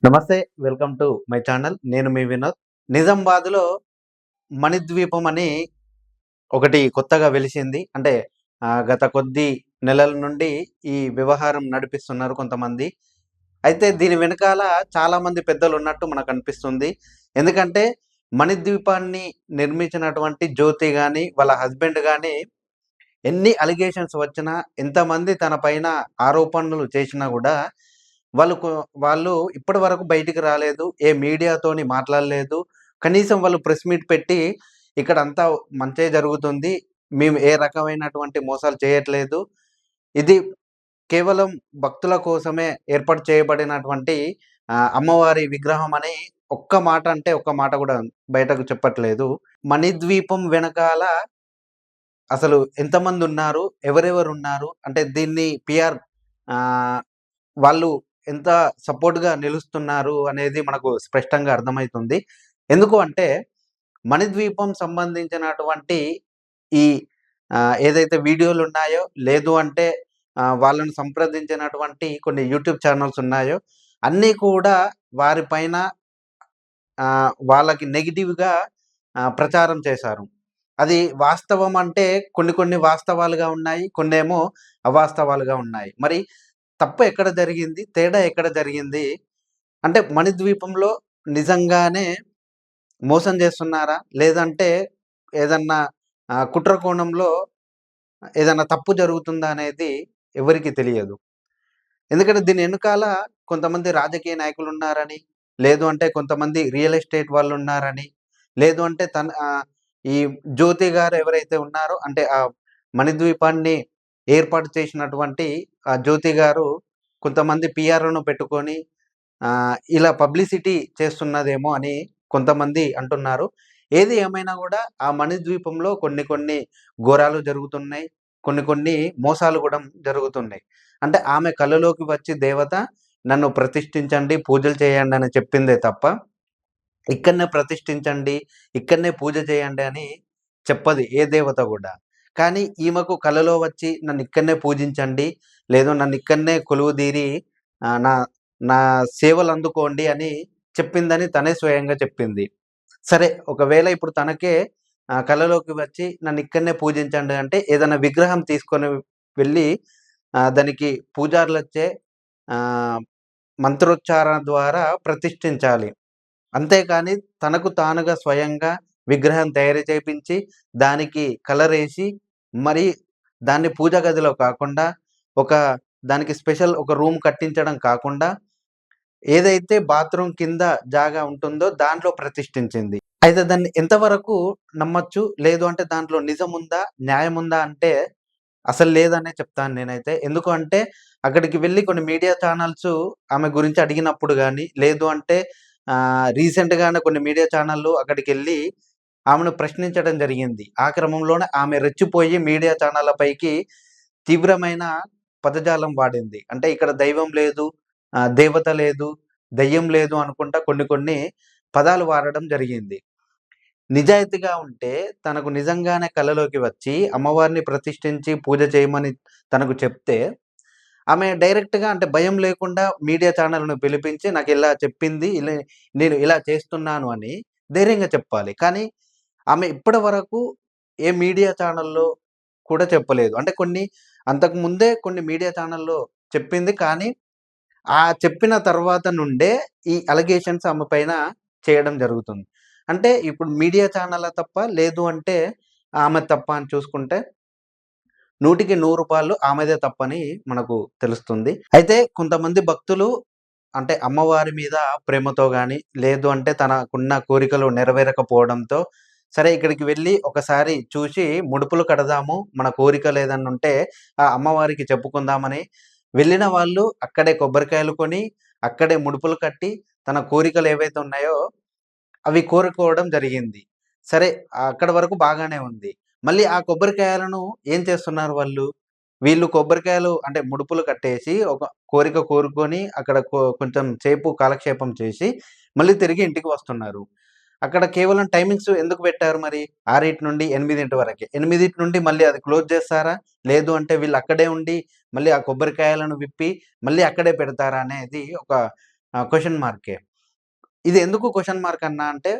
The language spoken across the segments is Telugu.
నమస్తే. Welcome to my channel. నేను మీ వినోద్. నిజామాబాద్‌లో మణిద్వీపం అని ఒకటి కొత్తగా వెలిసింది. అంటే గత కొద్ది నెలల నుండి ఈ వ్యవహారం నడిపిస్తున్నారు కొంతమంది. అయితే దీని వెనకాల చాలామంది పెద్దలున్నట్టు మనకనిపిస్తుంది. ఎందుకంటే మణిద్వీపాన్ని నిర్మించినటువంటి జ్యోతి గాని, వాళ్ళ హస్బెండ్ గాని ఎన్ని అలిగేషన్స్ వచ్చినా, ఎంతమంది తన పైన ఆరోపణలు చేసినా గూడా వాళ్ళు కొ వాళ్ళు ఇప్పటి వరకు బయటికి రాలేదు. ఏ మీడియాతోని మాట్లాడలేదు. కనీసం వాళ్ళు ప్రెస్ మీట్ పెట్టి ఇక్కడంతా మంచే జరుగుతుంది. మేము ఏ రకమైనటువంటి మోసాలు చేయట్లేదు. ఇది కేవలం భక్తుల కోసమే ఏర్పాటు చేయబడినటువంటి అమ్మవారి విగ్రహం అని ఒక్క మాట అంటే ఒక్క మాట గూడా బయటకు చెప్పట్లేదు. మణిద్వీపం వెనకాల అసలు ఎంతమందున్నారు? ఎవరెవరున్నారు? అంటే దీన్ని పీఆర్ ఆహ్, వాళ్ళు ఎంత సపోర్ట్‌గా నిలుస్తున్నారు అనేది మనకు స్పష్టంగా అర్థమైతుంది. ఎందుకు అంటే, మణిద్వీపం సంబంధించినటువంటి ఈ ఏదైతే వీడియోలున్నాయో, లేదు అంటే వాళ్ళను సంప్రదించినటువంటి కొన్ని యూట్యూబ్ ఛానెల్స్ ఉన్నాయో, అన్నీ కూడా వారి పైన వాళ్ళకి నెగెటివ్‌గా ప్రచారం చేశారు. అది వాస్తవం అంటే కొన్ని కొన్ని వాస్తవాలుగా ఉన్నాయి. కొన్నేమో అవాస్తవాలుగా ఉన్నాయి. మరి తప్పు ఎక్కడ జరిగింది? తేడా ఎక్కడ జరిగింది? అంటే మణిద్వీపంలో నిజంగానే మోసం చేస్తున్నారా? లేదంటే ఏదన్నా కుట్ర కోణంలో ఏదన్నా తప్పు జరుగుతుందా అనేది ఎవరికీ తెలియదు. ఎందుకంటే దీని ఎనకాల కొంతమంది రాజకీయ నాయకులున్నారని, లేదు అంటే కొంతమంది రియల్ ఎస్టేట్ వాళ్ళున్నారని, లేదు అంటే ఈ జ్యోతి గారు ఎవరైతే ఉన్నారో అంటే మణిద్వీపాన్ని ఏర్పాటు చేసినటువంటి జ్యోతి గారు కొంతమంది పీఆర్‌లను పెట్టుకొని ఇలా పబ్లిసిటీ చేస్తున్నదేమో అని కొంతమంది అంటున్నారు. ఏది ఏమైనా గూడా ఆ మణిద్వీపంలో కొన్ని కొన్ని ఘోరాలు జరుగుతున్నాయి. కొన్ని కొన్ని మోసాలు గూడా జరుగుతున్నాయి. అంటే ఆమె కలలోకి వచ్చి దేవత నన్ను ప్రతిష్ఠించండి, పూజలు చేయండి అని చెప్పిందే తప్ప, ఇక్కడనే ప్రతిష్ఠించండి, ఇక్కడనే పూజ చేయండి అని చెప్పదు ఏ దేవత గూడా. కానీ ఈమెకు కలలో వచ్చి నన్నిక్కడనే పూజించండి, లేదు నన్నిక్కడనే కొలువుదీరి నా నా సేవలందుకోండి అని చెప్పిందని తనే స్వయంగా చెప్పింది. సరే ఒకవేళ ఇప్పుడు తనకే కలలోకి వచ్చి నన్నిక్కడనే పూజించండి అంటే ఏదైనా విగ్రహం తీసుకొని వెళ్ళి దానికి పూజారులచే ఆహ్, మంత్రోచ్చారణ ద్వారా ప్రతిష్ఠించాలి. అంతేకాని తనకు తానుగా స్వయంగా విగ్రహం తయారు చేపించి, దానికి కలరేసి, మరి దాన్ని పూజ గదిలో కాకుండా, ఒక దానికి స్పెషల్ ఒక రూమ్ కట్టించడం కాకుండా, ఏదైతే బాత్రూమ్ కింద జాగా ఉంటుందో దాంట్లో ప్రతిష్ఠించింది. అయితే దాన్ని ఎంతవరకు నమ్మొచ్చు? లేదు అంటే దాంట్లో నిజముందా? న్యాయముందా? అంటే అసలు లేదనే చెప్తాను నేనైతే. ఎందుకు అంటే అక్కడికి వెళ్లి కొన్ని మీడియా ఛానల్సు ఆమె గురించి అడిగినప్పుడు గాని, లేదు అంటే రీసెంట్‌గానే కొన్ని మీడియా ఛానల్‌లు అక్కడికెళ్లి ఆమెను ప్రశ్నించడం జరిగింది. ఆ క్రమంలోనే ఆమె రెచ్చిపోయి మీడియా ఛానళ్ళ పైకి తీవ్రమైన పదజాలం వాడింది. అంటే ఇక్కడ దైవం లేదు, దేవత లేదు, దెయ్యం లేదు అనుకుంటా కొన్ని కొన్ని పదాలు వాడడం జరిగింది. నిజాయితీగా ఉంటే తనకు నిజంగానే కలలోకి వచ్చి అమ్మవారిని ప్రతిష్ఠించి పూజ చేయమని తనకు చెప్తే, ఆమె డైరెక్ట్‌గా అంటే భయం లేకుండా మీడియా ఛానెల్‌ను పిలిపించి నాకిలా చెప్పింది. నేను ఇలా చేస్తున్నాను అని ధైర్యంగా చెప్పాలి. కానీ ఆమె ఇప్పటి వరకు ఏ మీడియా ఛానెల్‌లో కూడా చెప్పలేదు. అంటే అంతకు ముందే కొన్ని మీడియా ఛానెల్‌లో చెప్పింది. కానీ ఆ చెప్పిన తర్వాత నుండే ఈ అలిగేషన్స్ ఆమె పైన చేయడం జరుగుతుంది. అంటే ఇప్పుడు మీడియా ఛానెలా తప్ప? లేదు అంటే ఆమె తప్పా అని చూసుకుంటే 100కి 100 ఆమెదే తప్పని మనకు తెలుస్తుంది. అయితే కొంతమంది భక్తులు అంటే అమ్మవారి మీద ప్రేమతో గాని, లేదు అంటే తనకున్న కోరికలు నెరవేరకపోవడంతో, సరే ఇక్కడికి వెళ్లి ఒకసారి చూసి ముడుపులు కడదాము, మన కోరికలేదన్నా ఉంటే ఆ అమ్మవారికి చెప్పుకుందామని వెళ్ళిన వాళ్ళు అక్కడే కొబ్బరికాయలు కొని, అక్కడే ముడుపులు కట్టి, తన కోరికలేవైతే ఉన్నాయో అవి కోరుకోవడం జరిగింది. సరే అక్కడి వరకు బాగానే ఉంది. మళ్ళీ ఆ కొబ్బరికాయలను ఏం చేస్తున్నారు వాళ్ళు? వీళ్ళు కొబ్బరికాయలు అంటే ముడుపులు కట్టేసి, ఒక కోరిక కోరుకొని అక్కడ కొంచెం సేపు కాలక్షేపం చేసి, మళ్ళీ తిరిగి ఇంటికి వస్తున్నారు. అక్కడ కేవలం టైమింగ్స్ ఎందుకు పెట్టారు మరి? 6 నుండి 8 వరకే. 8 నుండి మళ్ళీ అది క్లోజ్ చేస్తారా? లేదు అంటే వీళ్ళు అక్కడే ఉండి, మళ్ళీ ఆ కొబ్బరికాయలను విప్పి, మళ్ళీ అక్కడే పెడతారా అనేది ఒక క్వెషన్ మార్కే. ఇది ఎందుకు క్వెషన్ మార్క్ అన్నా అంటే,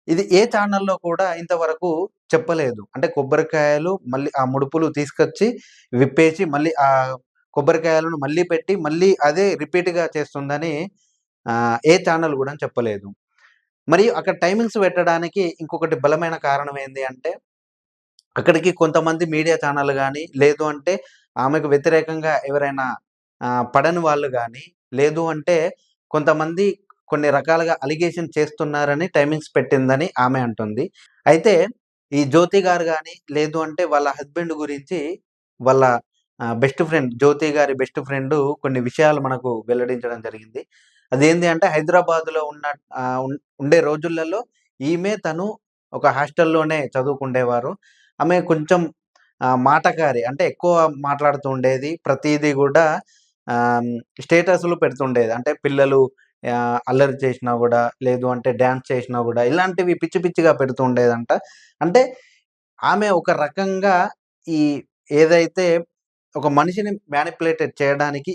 ఇది ఏ ఛానెల్‌లో కూడా ఇంతవరకు చెప్పలేదు. అంటే కొబ్బరికాయలు మళ్ళీ ఆ ముడుపులు తీసుకొచ్చి విప్పేసి మళ్ళీ కొబ్బరికాయలను మళ్ళీ పెట్టి మళ్ళీ అదే రిపీట్‌గా చేస్తుందని ఏ ఛానెల్ గూడా చెప్పలేదు. మరియు అక్కడ టైమింగ్స్ పెట్టడానికి ఇంకొకటి బలమైన కారణం ఏంది అంటే, అక్కడికి కొంతమంది మీడియా ఛానల్ గాని, లేదు అంటే ఆమెకు వ్యతిరేకంగా ఎవరైనా పడని వాళ్ళు గాని, లేదు అంటే కొంతమంది కొన్ని రకాలుగా అలిగేషన్ చేస్తున్నారని టైమింగ్స్ పెట్టిందని ఆమె అంటుంది. అయితే ఈ జ్యోతి గారు గాని, లేదు అంటే వాళ్ళ హస్బెండ్ గురించి వాళ్ళ బెస్ట్ ఫ్రెండ్ జ్యోతి గారి బెస్ట్ ఫ్రెండు కొన్ని విషయాలు మనకు వెల్లడించడం జరిగింది. అదేంది అంటే హైదరాబాద్‌లో ఉన్న ఉండే రోజులలో తను ఒక హాస్టల్‌లోనే చదువుకుండేవారు. ఆమె కొంచెం మాటకారి. అంటే ఎక్కువ మాట్లాడుతూ ఉండేది. ప్రతీది గూడా స్టేటస్‌లు పెడుతుండేది. అంటే పిల్లలు అల్లరి చేసినా గూడా, లేదు అంటే డాన్స్ చేసినా గూడా, ఇలాంటివి పిచ్చి పిచ్చిగా పెడుతూ ఉండేదంట. అంటే ఆమె ఒక రకంగా ఈ ఏదైతే ఒక మనిషిని మ్యానిప్యులేటెడ్ చేయడానికి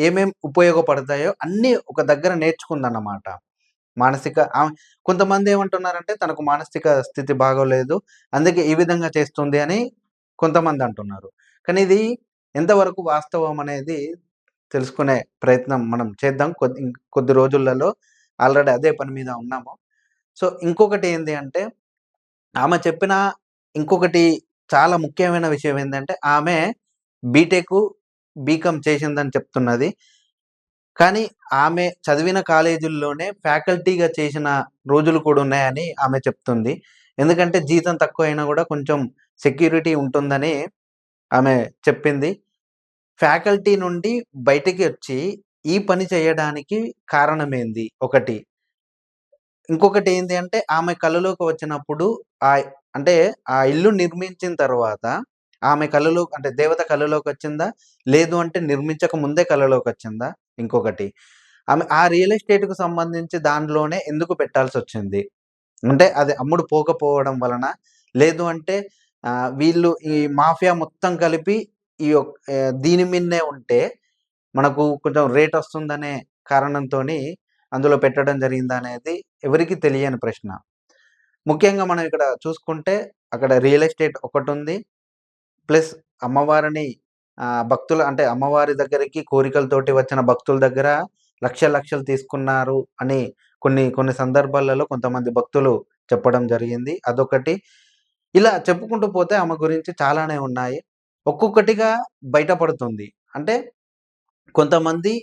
ఏమేం ఉపయోగపడతాయో అన్నీ ఒక దగ్గర నేర్చుకుందన్నమాట. మానసిక కొంతమందేమంటున్నారంటే తనకు మానసిక స్థితి బాగోలేదు. అందుకే ఈ విధంగా చేస్తుంది అని కొంతమందంటున్నారు. కానీ ఇది ఎంతవరకు వాస్తవం అనేది తెలుసుకునే ప్రయత్నం మనం చేద్దాం. కొద్ది రోజులలో ఆల్రెడీ అదే పని మీద ఉన్నాము. సో, ఇంకొకటి ఏంది అంటే ఆమె చెప్పిన ఇంకొకటి చాలా ముఖ్యమైన విషయం ఏందంటే ఆమె బీటెకు, బీకామ్ చేసిందని చెప్తున్నది. కానీ ఆమె చదివిన కాలేజీల్లోనే ఫ్యాకల్టీగా చేసిన రోజులు కూడా ఉన్నాయని ఆమె చెప్తుంది. ఎందుకంటే జీతం తక్కువైనా గూడా కొంచెం సెక్యూరిటీ ఉంటుందని ఆమె చెప్పింది. ఫ్యాకల్టీ నుండి బయటికి ఒచ్చి ఈ పని చేయడానికి కారణమేంది? ఒకటి. ఇంకొకటి ఏంది అంటే ఆమె కళలోకి వచ్చినప్పుడు అంటే ఆ ఇల్లు నిర్మించిన తర్వాత ఆమె కలలో అంటే దేవత కలలోకొచ్చిందా? లేదు అంటే నిర్మించక ముందే కలలోకొచ్చిందా? ఇంకొకటి. ఆమె ఆ రియల్ ఎస్టేట్‌కి సంబంధించి దాంట్లోనే ఎందుకు పెట్టాల్సొచ్చింది? అంటే అది అమ్ముడు పోకపోవడం వలన, లేదు అంటే వీళ్ళు ఈ మాఫియా మొత్తం కలిపి దీని మీదనే ఉంటే మనకు కొంచెం రేటొస్తుందనే కారణంతోని అందులో పెట్టడం జరిగిందా అనేది ఎవరికీ తెలియని ప్రశ్న. ముఖ్యంగా మనం ఇక్కడ చూసుకుంటే అక్కడ రియల్ ఎస్టేట్ ఒకటుంది. ప్లస్ అమ్మవారిని భక్తులు అంటే అమ్మవారి దగ్గరికి కోరికలతోటి వచ్చిన భక్తుల దగ్గర లక్షలు, లక్షలు తీసుకున్నారు అని కొన్ని కొన్ని సందర్భాలలో కొంతమంది భక్తులు చెప్పడం జరిగింది. అదొకటి. ఇలా చెప్పుకుంటూ పోతే ఆమె గురించి చాలానే ఉన్నాయి. ఒక్కొక్కటిగా బయటపడుతుంది. అంటే కొంతమంది